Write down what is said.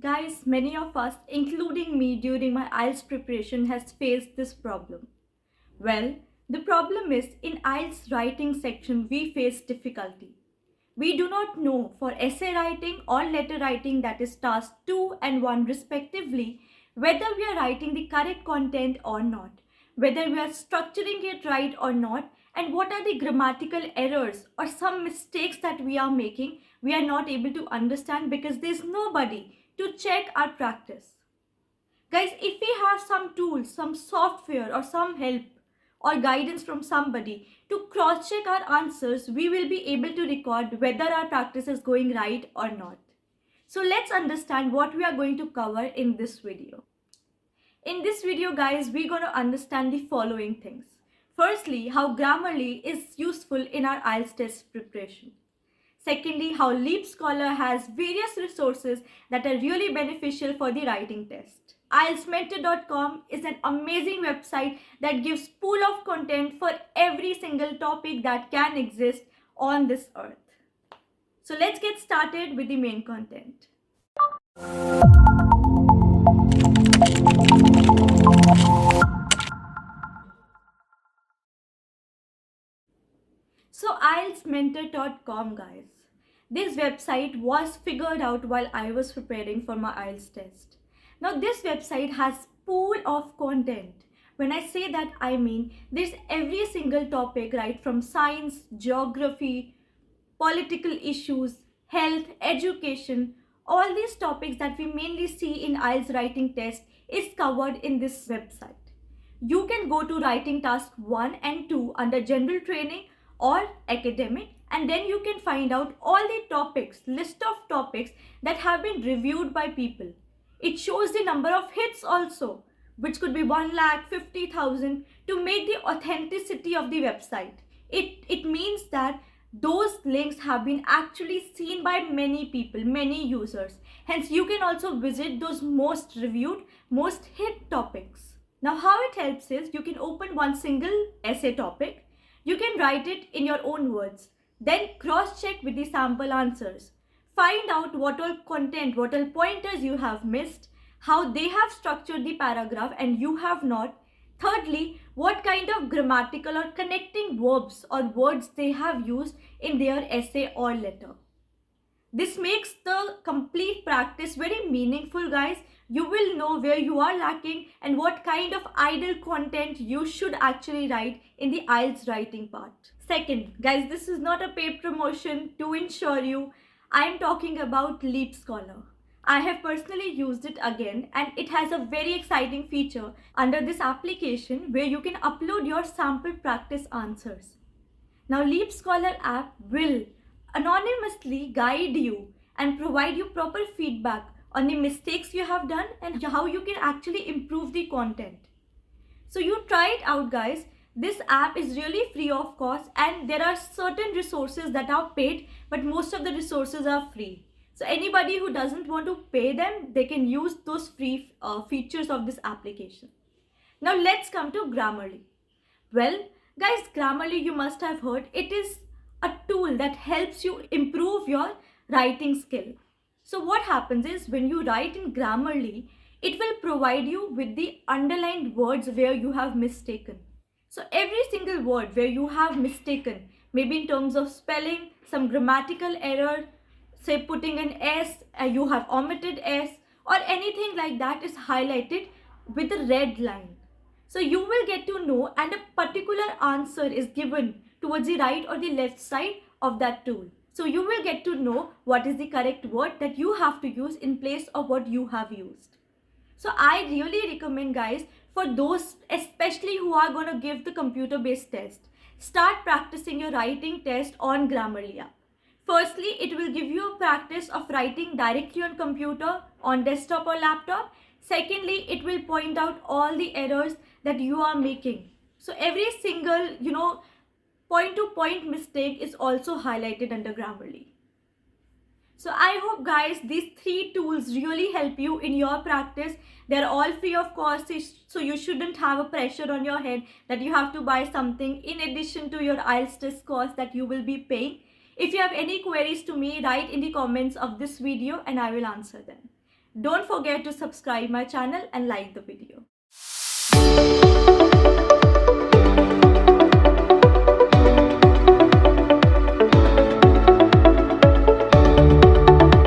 Guys, many of us, including me during my IELTS preparation, has faced this problem. Well, the problem is in IELTS writing section we face difficulty. We do not know for essay writing or letter writing, that is task 2 and 1 respectively, whether we are writing the correct content or not, whether we are structuring it right or not, and what are the grammatical errors or some mistakes that we are making we are not able to understand because there's nobody to check our practice. Guys, if we have some tools, some software or some help or guidance from somebody to cross check our answers, we will be able to record whether our practice is going right or not. So let's understand what we are going to cover in this video. In this video, guys, we're going to understand the following things. Firstly, how Grammarly is useful in our IELTS test preparation. Secondly, how LeapScholar has various resources that are really beneficial for the writing test. IELTSmentorcom is an amazing website that gives pool of content for every single topic that can exist on this earth. So let's get started with the main content. So IELTSmentor.com, guys. This website was figured out while I was preparing for my IELTS test. Now this website has pool of content. When I say that, I mean there's every single topic, right, from science, geography, political issues, health, education, all these topics that we mainly see in IELTS writing test is covered in this website. You can go to writing task 1 and 2 under general training or academic, and then you can find out all the topics, list of topics that have been reviewed by people. It shows the number of hits also, which could be 1,50,000, to make the authenticity of the website. It means that those links have been actually seen by many people, many users. Hence, you can also visit those most reviewed, most hit topics. Now, how it helps is you can open one single essay topic. You can write it in your own words, then cross-check with the sample answers. Find out what all content, what all pointers you have missed, how they have structured the paragraph and you have not. Thirdly, what kind of grammatical or connecting verbs or words they have used in their essay or letter. This makes the complete practice very meaningful, guys. You will know where you are lacking and what kind of idle content you should actually write in the IELTS writing part. Second, guys, this is not a paid promotion. To ensure you, I am talking about LeapScholar. I have personally used it again, and it has a very exciting feature under this application where you can upload your sample practice answers. Now, LeapScholar app will anonymously guide you and provide you proper feedback on the mistakes you have done and how you can actually improve the content. So you try it out, guys. This app is really free of cost, and there are certain resources that are paid, but most of the resources are free. So anybody who doesn't want to pay them, they can use those free features of this application. Now let's come to Grammarly. Well, guys, Grammarly, you must have heard, it is a tool that helps you improve your writing skill. So what happens is when you write in Grammarly, it will provide you with the underlined words where you have mistaken. So every single word where you have mistaken, maybe in terms of spelling, some grammatical error, say putting an S, you have omitted S, or anything like that is highlighted with a red line. So you will get to know, and a particular answer is given towards the right or the left side of that tool. So you will get to know what is the correct word that you have to use in place of what you have used. So I really recommend, guys, for those especially who are going to give the computer-based test, start practicing your writing test on Grammarly app. Firstly, it will give you a practice of writing directly on computer, on desktop or laptop. Secondly, it will point out all the errors that you are making. So every single, point-to-point mistake is also highlighted under Grammarly. So I hope, guys, these 3 tools really help you in your practice. They're all free of cost, so you shouldn't have a pressure on your head that you have to buy something in addition to your IELTS test cost that you will be paying. If you have any queries to me, write in the comments of this video and I will answer them. Don't forget to subscribe my channel and like the video.